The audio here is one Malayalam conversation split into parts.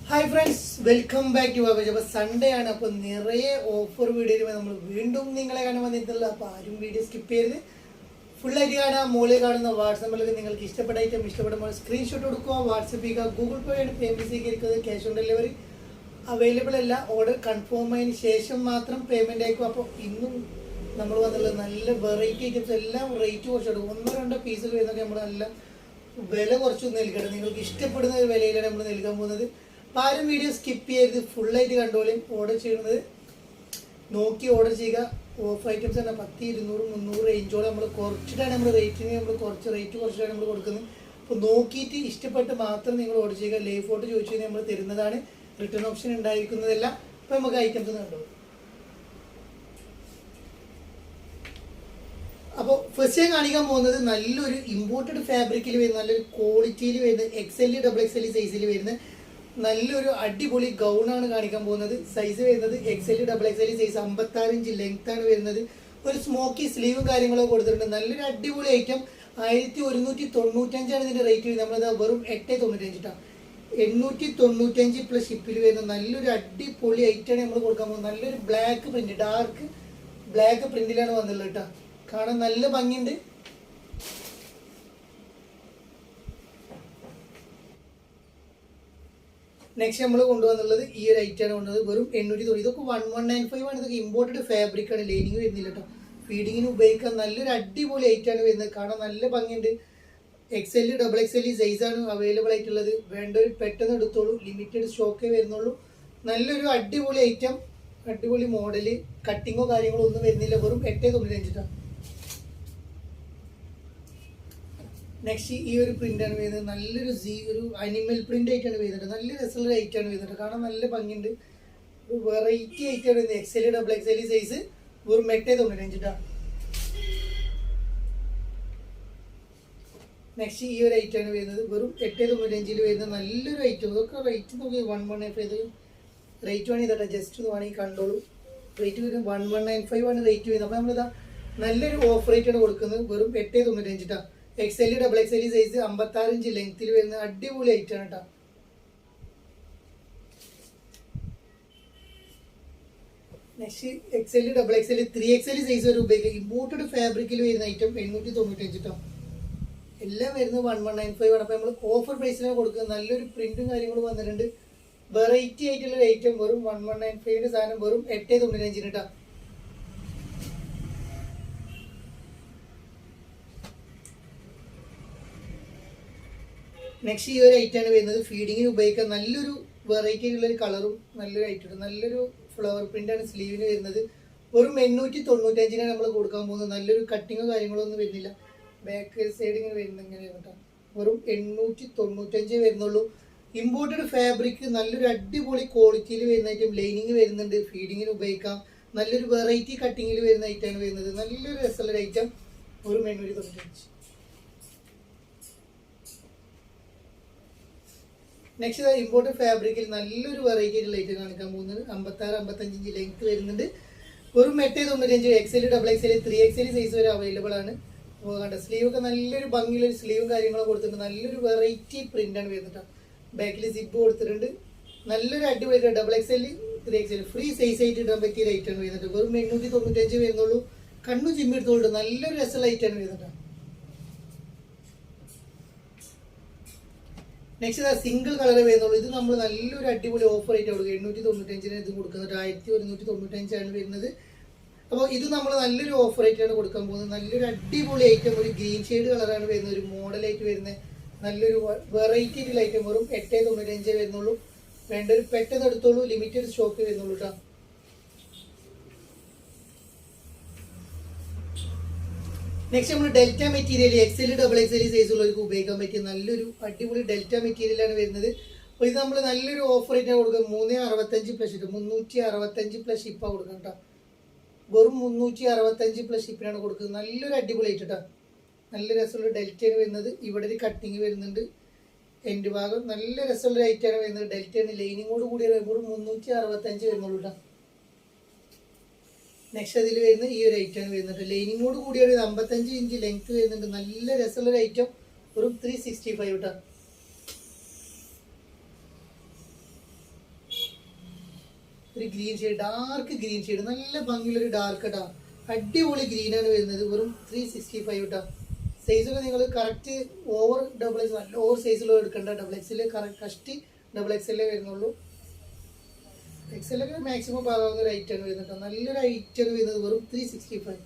Hi friends, welcome back to our. അപ്പോൾ സൺഡേ ആണ്, അപ്പോൾ നിറയെ ഓഫർ വീഡിയോയിൽ നമ്മൾ വീണ്ടും നിങ്ങളെ കാണാൻ വന്നിട്ടുള്ള. അപ്പോൾ ആരും വീഡിയോ സ്കിപ്പ് ചെയ്ത് ഫുള്ളായിട്ട് കാണാം. മുകളിൽ കാണുന്ന വാട്സാപ്പിലേക്ക് നിങ്ങൾക്ക് ഇഷ്ടപ്പെട്ട ഐറ്റം ഇഷ്ടപ്പെടുമ്പോൾ സ്ക്രീൻഷോട്ട് കൊടുക്കുക, വാട്സപ്പ് ചെയ്യുക. ഗൂഗിൾ പേ ആണ് പേയ്മെൻറ്റ് സ്വീകരിക്കുന്നത്. ക്യാഷ് ഓൺ ഡെലിവറി അവൈലബിൾ അല്ല. ഓർഡർ കൺഫേം ആയതിനു ശേഷം മാത്രം പേയ്മെൻറ്റ് അയക്കും. അപ്പോൾ ഇന്നും നമ്മൾ വന്നുള്ള നല്ല വെറൈറ്റി ഐറ്റംസ് എല്ലാം റേറ്റ് കുറച്ചെടുക്കും. 1-2 പീസുകൾ വരുന്നൊക്കെ നമ്മൾ നല്ല വില കുറച്ചൊന്നും നൽകട്ടെ. നിങ്ങൾക്ക് ഇഷ്ടപ്പെടുന്ന ഒരു വിലയിലാണ് നമ്മൾ നൽകാൻ പോകുന്നത്. അപ്പോൾ ആരും വീഡിയോ സ്കിപ്പ് ചെയ്ത് ഫുള്ളായിട്ട് കണ്ടോളിയും. ഓർഡർ ചെയ്യുന്നത് നോക്കി ഓർഡർ ചെയ്യുക. ഓഫ് ഐറ്റംസ് തന്നെ 10, 200, 300 റേഞ്ചോടെ നമ്മൾ കുറച്ചിട്ടാണ് നമ്മൾ റേറ്റിന് റേറ്റ് കുറച്ചിട്ടാണ് നമ്മൾ കൊടുക്കുന്നത്. അപ്പോൾ നോക്കിയിട്ട് ഇഷ്ടപ്പെട്ട് മാത്രം നിങ്ങൾ ഓർഡർ ചെയ്യുക. ലൈവ് ഫോട്ടോ ചോദിച്ചു കഴിഞ്ഞാൽ നമ്മൾ തരുന്നതാണ്. റിട്ടേൺ ഓപ്ഷൻ ഉണ്ടായിരിക്കുന്നതല്ല. അപ്പോൾ നമുക്ക് ഐറ്റംസ് കണ്ടോ. അപ്പോൾ ഫസ്റ്റ് ഞാൻ കാണിക്കാൻ പോകുന്നത് നല്ലൊരു ഇമ്പോർട്ടഡ് ഫാബ്രിക്കിൽ വരുന്ന നല്ലൊരു ക്വാളിറ്റിയിൽ വരുന്ന XL, XXL സൈസിൽ വരുന്ന നല്ലൊരു അടിപൊളി ഗൗണാണ് കാണിക്കാൻ പോകുന്നത്. സൈസ് വരുന്നത് XL, XXL size 56 inch length ആണ് വരുന്നത്. ഒരു സ്മോക്കി സ്ലീവും കാര്യങ്ങളൊക്കെ കൊടുത്തിട്ടുണ്ട്. നല്ലൊരു അടിപൊളി ഐറ്റം. 1195 ഇതിന്റെ റേറ്റ് വരുന്നത്. നമ്മളത് വെറും 895 895 പ്ലസ് ഷിപ്പിൽ വരുന്ന നല്ലൊരു അടിപൊളി ഐറ്റമാണ് നമ്മൾ കൊടുക്കാൻ പോകുന്നത്. നല്ലൊരു ബ്ലാക്ക് പ്രിന്റ്, ഡാർക്ക് ബ്ലാക്ക് പ്രിന്റിലാണ് വന്നുള്ളത് കേട്ടോ. കാണാൻ നല്ല ഭംഗിയുണ്ട്. നെക്സ്റ്റ് നമ്മൾ കൊണ്ടുവന്നുള്ളത് ഈ ഒരു ഐറ്റാണ് കൊണ്ടുവന്നത്. വെറും 890. ഇതൊക്കെ 1195 ആണ്. ഇതൊക്കെ ഇമ്പോർട്ടഡ് ഫാബ്രിക് ആണ്. ലൈനിങ് വരുന്നില്ല കേട്ടോ. ഫീഡിങ്ങിന് ഉപയോഗിക്കാൻ നല്ലൊരു അടിപൊളി ഐറ്റാണ് വരുന്നത്. കാണാൻ നല്ല ഭംഗിയുണ്ട്. XL, XXL സൈസാണ് അവൈലബിൾ ആയിട്ടുള്ളത്. വേണ്ടവർ പെട്ടെന്ന് എടുത്തോളൂ. ലിമിറ്റഡ് സ്റ്റോക്കേ വരുന്നുള്ളൂ. നല്ലൊരു അടിപൊളി ഐറ്റം, അടിപൊളി മോഡല്. കട്ടിങ്ങോ കാര്യങ്ങളോ ഒന്നും വരുന്നില്ല. വെറും 895. നെക്സ്റ്റ് ഈ ഒരു പ്രിന്റാണ് വരുന്നത്. നല്ലൊരു ഒരു അനിമൽ പ്രിന്റ് ആയിട്ടാണ് വരുന്നത്. നല്ല രസമുള്ള ഐറ്റാണ് വരുന്നത്. കാണാൻ നല്ല ഭംഗിയുണ്ട്. ഒരു വെറൈറ്റി ഐറ്റാണ് വരുന്നത്. XL, XXL സൈസ് വെറും 895. നെക്സ്റ്റ് ഈ ഒരു ഐറ്റാണ് വരുന്നത്. വെറും 895 വരുന്നത് നല്ലൊരു ഐറ്റം. ഇതൊക്കെ റേറ്റ് നോക്കി 1195 റേറ്റ് വേണമെങ്കിൽ ഇതട്ടെ ജസ്റ്റ് ഒന്ന് വേണമെങ്കിൽ കണ്ടോളൂ. റേറ്റ് വരും 1195 ആണ് റേറ്റ് വരുന്നത്. അപ്പോൾ നമ്മളിതാ നല്ലൊരു ഓഫ് റേറ്റാണ് കൊടുക്കുന്നത്. വെറും 895. XL, XXL സൈസ് 56 ഇഞ്ച് ലെങ്ത്തിൽ വരുന്ന അടിപൊളി ഐറ്റാണ് കേട്ടോ. Next XL, XXL 3XL size വരെ ഉപയോഗിക്കുക. ഇമ്പോർട്ടഡ് ഫാബ്രിക്കിൽ വരുന്ന ഐറ്റം 895 കേട്ടോ. എല്ലാം വരുന്നത് 1195 ആണ്. അപ്പോൾ നമ്മൾ ഓഫർ പ്രൈസിലാണ് കൊടുക്കുന്നത്. നല്ലൊരു പ്രിന്റും കാര്യങ്ങളും വന്നിട്ടുണ്ട്. വെറൈറ്റി ആയിട്ടുള്ള ഐറ്റം. വെറും 1195 സാധനം വെറും 895 കേട്ടോ. നെക്സ്റ്റ് ഈ ഒരു ഐറ്റാണ് വരുന്നത്. ഫീഡിങ്ങിന് ഉപയോഗിക്കാൻ നല്ലൊരു വെറൈറ്റി ആയിട്ടുള്ള ഒരു കളറും നല്ലൊരു ഐറ്റം. നല്ലൊരു ഫ്ലവർ പ്രിന്റാണ് സ്ലീവിന് വരുന്നത്. വെറും 895 നമ്മൾ കൊടുക്കാൻ പോകുന്നത്. നല്ലൊരു കട്ടിങ്ങോ കാര്യങ്ങളോ ഒന്നും വരുന്നില്ല. ബാക്ക് സൈഡ് ഇങ്ങനെ വരുന്നത് ഇങ്ങനെയാണ് കേട്ടോ. വെറും 895 വരുന്നുള്ളൂ. ഇമ്പോർട്ടഡ് ഫാബ്രിക്, നല്ലൊരു അടിപൊളി ക്വാളിറ്റിയിൽ വരുന്ന ഐറ്റം. ലൈനിങ് വരുന്നുണ്ട്. ഫീഡിങ്ങിന് ഉപയോഗിക്കാം. നല്ലൊരു വെറൈറ്റി കട്ടിങ്ങിൽ വരുന്ന ഐറ്റമാണ് വരുന്നത്. നല്ലൊരു രസമുള്ള ഐറ്റം. വെറും 895. നെക്സ്റ്റ് ഇമ്പോർട്ടഡ് ഫാബ്രിക്കിൽ നല്ലൊരു വെറൈറ്റി ആയിട്ടുള്ള ഐറ്റം കാണിക്കാൻ പോകുന്നത്. 56-55 ഇഞ്ച് ലെങ്ത് വരുന്നുണ്ട്. വെറും 895. XL, XXL 3XL സൈസ് വരെ അവൈലബിൾ ആണ്. കണ്ട സ്ലീവ് ഒക്കെ നല്ലൊരു ഭംഗിയുള്ള സ്ലീവും കാര്യങ്ങളും കൊടുത്തിട്ടുണ്ട്. നല്ലൊരു വെറൈറ്റി പ്രിന്റാണ് വരുന്നത്. ബാക്കിൽ സിപ്പ് കൊടുത്തിട്ടുണ്ട്. നല്ലൊരു അടിപൊളി XXL, 3XL ഫ്രീ സൈസ് ആയിട്ട് ഇടാൻ പറ്റിയ ഐറ്റാണ് വരുന്നത്. വെറും 895 വരുന്നുള്ളൂ. കണ്ണു ചിമ്മി എടുത്തോണ്ട് നല്ലൊരു രസമുള്ള ഐറ്റാണ് വരുന്നത്. നെക്സ്റ്റ് സിംഗിൾ കളർ വരുന്നുള്ളൂ. ഇത് നമ്മൾ നല്ലൊരു അടിപൊളി ഓഫർ ആയിട്ട് കൊടുക്കുക. 895 ഇത് കൊടുക്കുന്നത്. 1195 ആണ് വരുന്നത്. അപ്പോൾ ഇത് നമ്മൾ നല്ലൊരു ഓഫർ ആയിട്ടാണ് കൊടുക്കാൻ പോകുന്നത്. നല്ലൊരു അടിപൊളി ഐറ്റം. ഒരു ഗ്രീൻ ഷെയ്ഡ് കളറാണ് വരുന്നത്. ഒരു മോഡലായിട്ട് വരുന്ന നല്ലൊരു വെറൈറ്റി ആയിട്ടുള്ള ഐറ്റം. വെറും 895 വരുന്നുള്ളൂ. വേണ്ടൊരു പെട്ടെന്ന് എടുത്തോളൂ. ലിമിറ്റഡ് സ്റ്റോക്ക് വരുന്നുള്ളൂ കേട്ടോ. നെക്സ്റ്റ് നമ്മൾ delta material XL, XXL size ഉള്ളവർക്ക് ഉപയോഗിക്കാൻ പറ്റിയ നല്ലൊരു അടിപൊളി ഡെൽറ്റ മെറ്റീരിയലാണ് വരുന്നത്. അപ്പോൾ ഇത് നമ്മൾ നല്ലൊരു ഓഫർ ആയിട്ടാണ് കൊടുക്കുന്നത്. 365 പ്ലസ് ഷിപ്പ്. 365 പ്ലസ് ഷിപ്പാണ് കൊടുക്കുന്നത് കേട്ടോ. വെറും 365 പ്ലസ് ഷിപ്പിനാണ് കൊടുക്കുന്നത്. നല്ലൊരു അടിപൊളി ആയിട്ട് കേട്ടോ. നല്ല രസമുള്ള ഡെൽറ്റയാണ് വരുന്നത്. ഇവിടെ ഒരു കട്ടിങ് വരുന്നുണ്ട്. എൻ്റെ ഭാഗം നല്ല രസമുള്ള ഐറ്റാണ് വരുന്നത്. ഡെൽറ്റയാണ്. ലൈനിങ്ങോട് കൂടിയ വെറും 365 വരുന്നുള്ളൂ കേട്ടോ. നെക്സ്റ്റ് അതിൽ വരുന്ന ഈ ഒരു ഐറ്റാണ് വരുന്നത്. ലൈനിങ്ങോട് കൂടിയ ഒരു 55 ഇഞ്ച് ലെങ്ത് വരുന്നുണ്ട്. നല്ല രസമുള്ള ഒരു ഐറ്റം. വെറും 365 കേട്ടോ. ഒരു green shade, dark green shade, നല്ല ഭംഗിയുള്ളൊരു ഡാർക്ക് കേട്ടോ, അടിപൊളി ഗ്രീനാണ് വരുന്നത്. വെറും 365 കേട്ടോ. സൈസൊക്കെ നിങ്ങൾ കറക്റ്റ് ഓവർ ഡബിൾ എക്സ്, നല്ല ഓവർ സൈസിലോ എടുക്കേണ്ട, ഡബിൾ എക്സിൽ കഷ്ടി ഡബിൾ എക്സലേ വരുന്നുള്ളൂ. എക്സലൊക്കെ മാക്സിമം പാകാവുന്ന ഒരു ഐറ്റാണ് വരുന്നത് കേട്ടോ. നല്ലൊരു ഐറ്റാണ് വരുന്നത്. വെറും 365.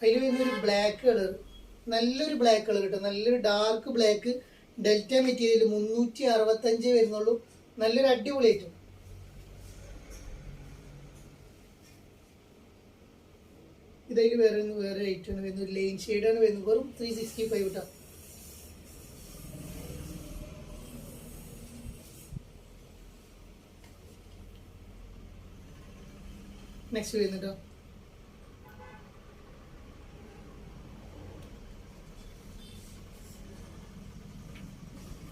അതിൽ വരുന്നൊരു ബ്ലാക്ക് കളർ, നല്ലൊരു ബ്ലാക്ക് കളർ കിട്ടും, നല്ലൊരു ഡാർക്ക് ബ്ലാക്ക്, ഡെൽറ്റ മെറ്റീരിയൽ, 365 വരുന്നുള്ളൂ. നല്ലൊരു അടിപൊളി ഐറ്റം. ഇതായി വേറെ ഐറ്റമാണ് വരുന്നത്, ലൈൻ ഷെയ്ഡാണ് വരുന്നത്. വെറും 365 കേട്ടോ. നെക്സ്റ്റ് വരുന്നുട്ടോ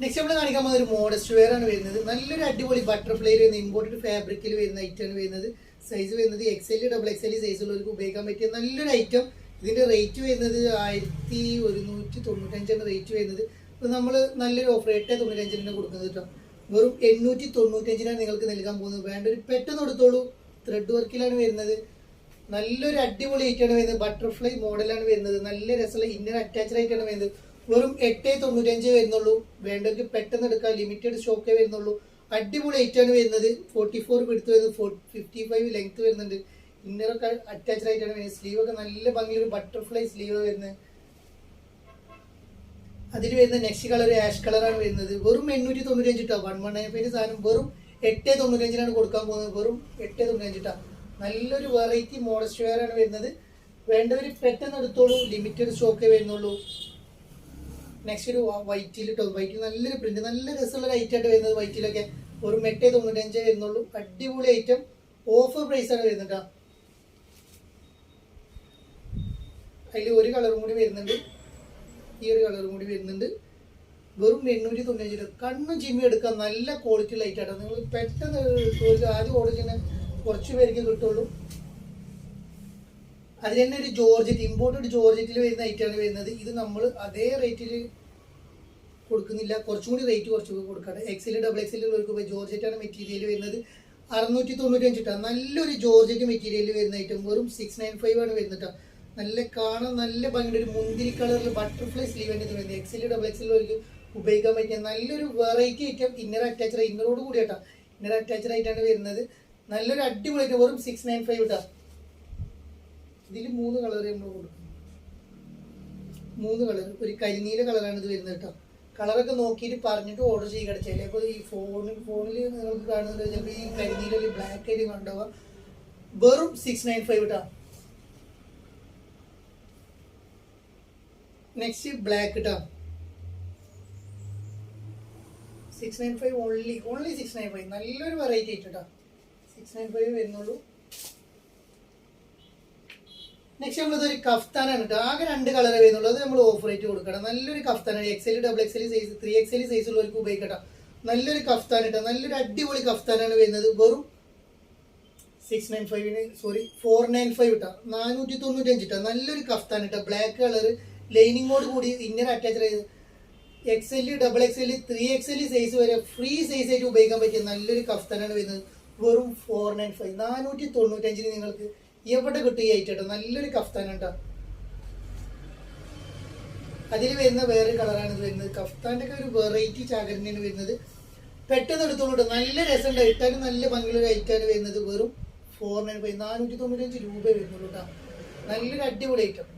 നെക്സ്റ്റ് നമ്മൾ കാണിക്കാൻ പോകുന്ന ഒരു മോഡസ്റ്റ് വെയർ ആണ് വരുന്നത്. നല്ലൊരു അടിപൊളി ബട്ടർഫ്ലൈയിൽ വരുന്ന ഇമ്പോർട്ടഡ് ഫാബ്രിക്കിൽ വരുന്ന ഐറ്റമാണ് വരുന്നത്. സൈസ് വരുന്നത് XL ഡബിൾ XL സൈസുള്ളവർക്ക് ഉപയോഗിക്കാൻ പറ്റിയ നല്ലൊരു ഐറ്റം. ഇതിന്റെ റേറ്റ് വരുന്നത് 1195 റേറ്റ് വരുന്നത്. അപ്പോൾ നമ്മൾ നല്ലൊരു ഓഫർ 895 കൊടുക്കുന്നത് കേട്ടോ. വെറും 895 നിങ്ങൾക്ക് നൽകാൻ പോകുന്നത്. വേണ്ട ഒരു പെട്ടെന്ന് എടുത്തോളൂ. ത്രെഡ് വർക്കിലാണ് വരുന്നത്. നല്ലൊരു അടിപൊളി ഐറ്റാണ് വരുന്നത്. ബട്ടർഫ്ലൈ മോഡലാണ് വരുന്നത്. നല്ല രസമുള്ള ഇന്നർ അറ്റാച്ച്ഡ് ആയിട്ടാണ് വരുന്നത്. വെറും 895 വരുന്നുള്ളൂ. വേണ്ടവർക്ക് പെട്ടെന്ന് എടുക്കാം. ലിമിറ്റഡ് സ്റ്റോക്കേ വരുന്നുള്ളൂ. അടിപൊളി ഐറ്റാണ് വരുന്നത്. 44 എടുത്ത് വരുന്നത്, 55 ലെങ്ത് വരുന്നുണ്ട്. ഇന്നറൊക്കെ അറ്റാച്ച്ഡ് ആയിട്ടാണ് വരുന്നത്. സ്ലീവ് ഒക്കെ നല്ല ഭംഗിയൊരു ബട്ടർഫ്ലൈ സ്ലീവ് വരുന്നത്. അതിൽ വരുന്ന നെക്സ്റ്റ് കളർ ആഷ് കളറാണ് വരുന്നത്. വെറും 895 കേട്ടോ. 1195 സാധനം വെറും 895 കൊടുക്കാൻ പോകുന്നത്. വെറും 895 കേട്ടോ. നല്ലൊരു വെറൈറ്റി മോഡസ്റ്റ് വെയർ ആണ് വരുന്നത്. വേണ്ടവർ പെട്ടെന്ന് എടുത്തോളൂ. ലിമിറ്റഡ് സ്റ്റോക്കേ വരുന്നുള്ളൂ. നെക്സ്റ്റ് ഒരു വൈറ്റിൽ കേട്ടോ. വൈറ്റിൽ നല്ലൊരു പ്രിന്റ്, നല്ല രസമുള്ള ഐറ്റായിട്ട് വരുന്നത്. വൈറ്റിലൊക്കെ ഒരു 895 വരുന്നുള്ളൂ. അടിപൊളി ഐറ്റം. ഓഫർ പ്രൈസ് ആണ് വരുന്നത് കേട്ടോ. അതിൽ ഒരു കളറും കൂടി വരുന്നുണ്ട്. ഈ ഒരു കളറും കൂടി വരുന്നുണ്ട്. വെറും 895. കണ്ണും ചിമ്മി എടുക്കാൻ നല്ല ക്വാളിറ്റി ലൈറ്റാട്ടോ. നിങ്ങൾ പെട്ടെന്ന് ആദ്യം ഓർഡർ ചെയ്യുന്ന കുറച്ച് പേർക്ക് കിട്ടുള്ളൂ. അതിൽ തന്നെ ഒരു ജോർജറ്റ്, ഇമ്പോർട്ടഡ് ജോർജറ്റിൽ വരുന്ന ഐറ്റാണ് വരുന്നത്. ഇത് നമ്മൾ അതേ റേറ്റിൽ കൊടുക്കുന്നില്ല, കുറച്ചും കൂടി റേറ്റ് കുറച്ച് കൊടുക്കാറ്. XL ഡബിൾ XL ഉള്ളവർക്ക് ജോർജറ്റാണ് മെറ്റീരിയൽ വരുന്നത്. 695 കേട്ടോ. നല്ലൊരു ജോർജറ്റ് മെറ്റീരിയൽ വരുന്ന ഐറ്റം. വെറും 695 ആണ് വരുന്നത് കേട്ടോ. നല്ല കാണാൻ നല്ല ഭംഗിയുടെ ഒരു മുന്തിരി കളറിൽ ബട്ടർഫ്ലൈ സ്ലീവ് ആണ് ഇത് വരുന്നത്. XL ഡബിൾ XL ഉള്ളവർക്ക് ഉപയോഗിക്കാൻ പറ്റിയ നല്ലൊരു വെറൈറ്റി ഐറ്റം. ഇന്നർ അറ്റാച്ച്ഡ്, ഇന്നറോട് കൂടി കേട്ടോ. ഇന്നർ അറ്റാച്ച്ഡ് ആയിട്ടാണ് വരുന്നത്. നല്ലൊരു അടിപൊളി ഐറ്റം. വെറും 695 കേട്ടോ. ഇതിൽ 3 കളർ നമ്മൾ കൊടുക്കും. 3 കളർ. ഒരു കരിനീല കളറാണ് ഇത് വരുന്നത് കേട്ടോ. കളറൊക്കെ നോക്കിയിട്ട് പറഞ്ഞിട്ട് ഓർഡർ ചെയ്യുക. ചിലപ്പോൾ ഈ ഫോണിൽ നിങ്ങൾക്ക് കാണുന്നത് ചിലപ്പോൾ ഈ കരിനീല ബ്ലാക്ക് ആയിട്ട് കണ്ടുപോകാം. വെറും 695 കേട്ടോ. നെക്സ്റ്റ് ബ്ലാക്ക് കേട്ടോ. 695 ഓൺലി 695. നല്ലൊരു വെറൈറ്റി ആയിട്ട് കേട്ടോ. 695 വരുന്നുള്ളൂ. നെക്സ്റ്റ് നമ്മളിതൊരു കഫ്താനാണ് കേട്ടോ. ആകെ 2 കളർ വരുന്നുള്ളൂ. അത് നമ്മൾ ഓഫർ റേറ്റ് കൊടുക്കണം. നല്ലൊരു കഫ്താനാണ്. XL double XL size, 3XL size ഉള്ളവർക്ക് ഉപയോഗിക്കട്ടോ. നല്ലൊരു കഫ്താൻ കേട്ടോ. നല്ലൊരു അടിപൊളി കഫ്താനാണ് വരുന്നത്. വെറും 495 കേട്ടോ. 495 കേട്ടോ. നല്ലൊരു കഫ്താൻ കേട്ടോ. ബ്ലാക്ക് കളർ ലൈനിങ്ങോട് കൂടി ഇന്നർ അറ്റാച്ച് ചെയ്ത് XL double XL 3XL size വരെ ഫ്രീ സൈസ് ആയിട്ട് ഉപയോഗിക്കാൻ പറ്റിയ നല്ലൊരു കഫ്താനാണ് വരുന്നത്. വെറും 495. 495 നിങ്ങൾക്ക് എവിടെ കിട്ടും ഈ ഐറ്റം. നല്ലൊരു കഫ്താൻ കേട്ടോ. അതിൽ വരുന്ന വേറെ കളറാണ് ഇത് വരുന്നത്. കഫ്താന്റെ ഒക്കെ ഒരു വെറൈറ്റി ചാകരനാണ് വരുന്നത്. പെട്ടെന്ന് എടുത്തോളൂ. നല്ല രസമുണ്ട്. ഇട്ടാലും നല്ല ഭംഗിയുള്ള ഐറ്റാണ് വരുന്നത്. വെറും 495. 495 രൂപ വരുന്നുള്ളൂ കേട്ടോ. നല്ലൊരു അടിപൊളി ഐറ്റം.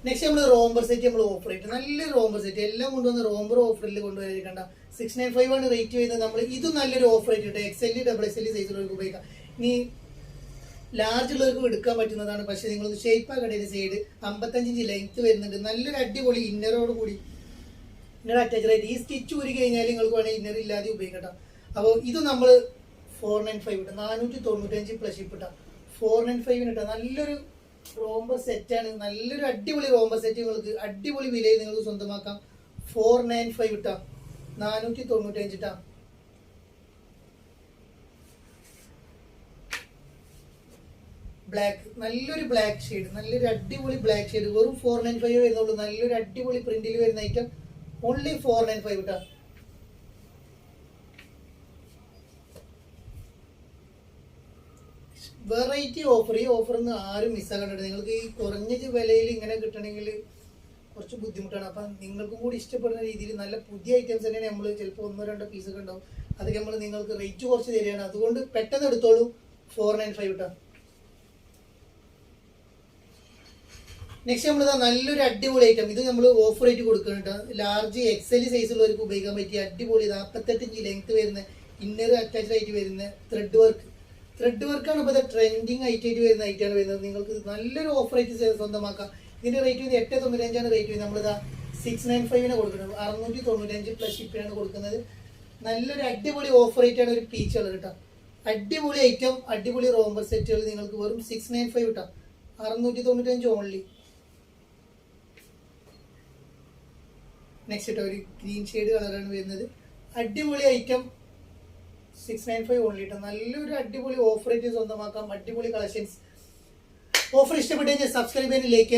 നെക്സ്റ്റ് നമ്മൾ റോംബർ സെറ്റ് നമ്മൾ ഓഫർ ചെയ്തിട്ട് നല്ലൊരു റോംബർ സെറ്റ് എല്ലാം കൊണ്ടുവന്ന് റോംബർ ഓഫറിൽ കൊണ്ടുവരികണ്ട. 695 ആണ് റേറ്റ് ചെയ്യുന്നത്. നമ്മൾ ഇത് നല്ലൊരു ഓഫർ ആയിട്ട് XL ഡബിൾ XL സൈസിലുള്ളവർക്ക് ഉപയോഗിക്കാം. ഇനി ലാർജ് ഉള്ളവർക്ക് എടുക്കാൻ പറ്റുന്നതാണ്. പക്ഷെ നിങ്ങളൊന്ന് ഷേപ്പ് ആക്കട്ടെ. സൈഡ് 55 ഇഞ്ച് ലെങ്ത് വരുന്നുണ്ട്. നല്ലൊരു അടിപൊളി ഇന്നറോട് കൂടി ഇന്നർ അറ്റാച്ച് ആയിട്ട് ഈ സ്റ്റിച്ച് ഊരി കഴിഞ്ഞാൽ നിങ്ങൾക്ക് വേണമെങ്കിൽ ഇന്നർ ഇല്ലാതെ ഉപയോഗിക്കട്ടോ. അപ്പോൾ ഇത് നമ്മൾ 495 ഇട്ടാം. 495 പ്ലസ് ഷിപ്പ് ഇട്ടാം. 495 ഇട്ടാം. നല്ലൊരു റോംബർ സെറ്റാണ്. നല്ലൊരു അടിപൊളി റോംബർ സെറ്റ് നിങ്ങൾക്ക് അടിപൊളി വിലയിൽ നിങ്ങൾക്ക് സ്വന്തമാക്കാം. 495 ഇട്ടാം. 495 ഇട്ടാം. ബ്ലാക്ക്, നല്ലൊരു ബ്ലാക്ക് ഷെയ്ഡ്, നല്ലൊരു അടിപൊളി ബ്ലാക്ക് ഷെയ്ഡ്. വെറും 495 വരുന്നുള്ളൂ. നല്ലൊരു അടിപൊളി പ്രിന്റിൽ വരുന്ന ഐറ്റം. ഓൺലി 495 കേട്ടോ. Variety offer. ഈ ഓഫറിന്ന് ആരും മിസ്സാക്കണ്ട. നിങ്ങൾക്ക് ഈ കുറഞ്ഞ വിലയിൽ ഇങ്ങനെ കിട്ടണമെങ്കിൽ കുറച്ച് ബുദ്ധിമുട്ടാണ്. അപ്പം നിങ്ങൾക്കും കൂടി ഇഷ്ടപ്പെടുന്ന രീതിയിൽ നല്ല പുതിയ ഐറ്റംസ് തന്നെയാണ്. നമ്മൾ ചിലപ്പോൾ 1-2 പീസൊക്കെ ഉണ്ടാവും. അതൊക്കെ നമ്മൾ നിങ്ങൾക്ക് റേറ്റ് കുറച്ച് തരികയാണ്. അതുകൊണ്ട് പെട്ടെന്ന് എടുത്തോളൂ. 495 കേട്ടോ. നെക്സ്റ്റ് നമ്മളിതാ നല്ലൊരു അടിപൊളി ഐറ്റം. ഇത് നമ്മൾ ഓഫർ റേറ്റ് കൊടുക്കുന്നുണ്ട്. ലാർജ് XL സൈസുള്ളവർക്ക് ഉപയോഗിക്കാൻ പറ്റിയ അടിപൊളി 48 ഇഞ്ച് ലെങ്ത് വരുന്ന ഇന്നർ അറ്റാച്ച്ഡ് ആയിട്ട് വരുന്ന ത്രെഡ് വർക്കാണ് ഇപ്പോൾ ട്രെൻഡിങ് ആയിട്ട് വരുന്ന ഐറ്റാണ് വരുന്നത്. നിങ്ങൾക്ക് നല്ലൊരു ഓഫർ റേറ്റ് സ്വന്തമാക്കാം. ഇതിന്റെ റേറ്റ് വരുന്നത് 895 റേറ്റ് വരുന്നത്. നമ്മളിതാ 695 കൊടുക്കുന്നത്. 695 പ്ലസ് ഷിപ്പിനാണ് കൊടുക്കുന്നത്. നല്ലൊരു അടിപൊളി ഓഫർ റേറ്റ് ആണ്. ഒരു പീച്ച് കളർ കേട്ടോ. അടിപൊളി ഐറ്റം, അടിപൊളി റോംബർ സെറ്റുകൾ നിങ്ങൾക്ക് വെറും 695 കേട്ടോ. 695 ഓൺലി. നെക്സ്റ്റ് ഒരു ഗ്രീൻ ഷെയ്ഡ് കളറാണ് വരുന്നത്. അടിപൊളി ഐറ്റം 695 ഓൺലി കേട്ടോ. നല്ലൊരു അടിപൊളി ഓഫർ റേറ്റ് സ്വന്തമാക്കാം. അടിപൊളി കളക്ഷൻസ്. ഓഫർ ഇഷ്ടപ്പെട്ടു കഴിഞ്ഞാൽ സബ്സ്ക്രൈബ് ചെയ്യാൻ, ലൈക്ക് ചെയ്യാൻ.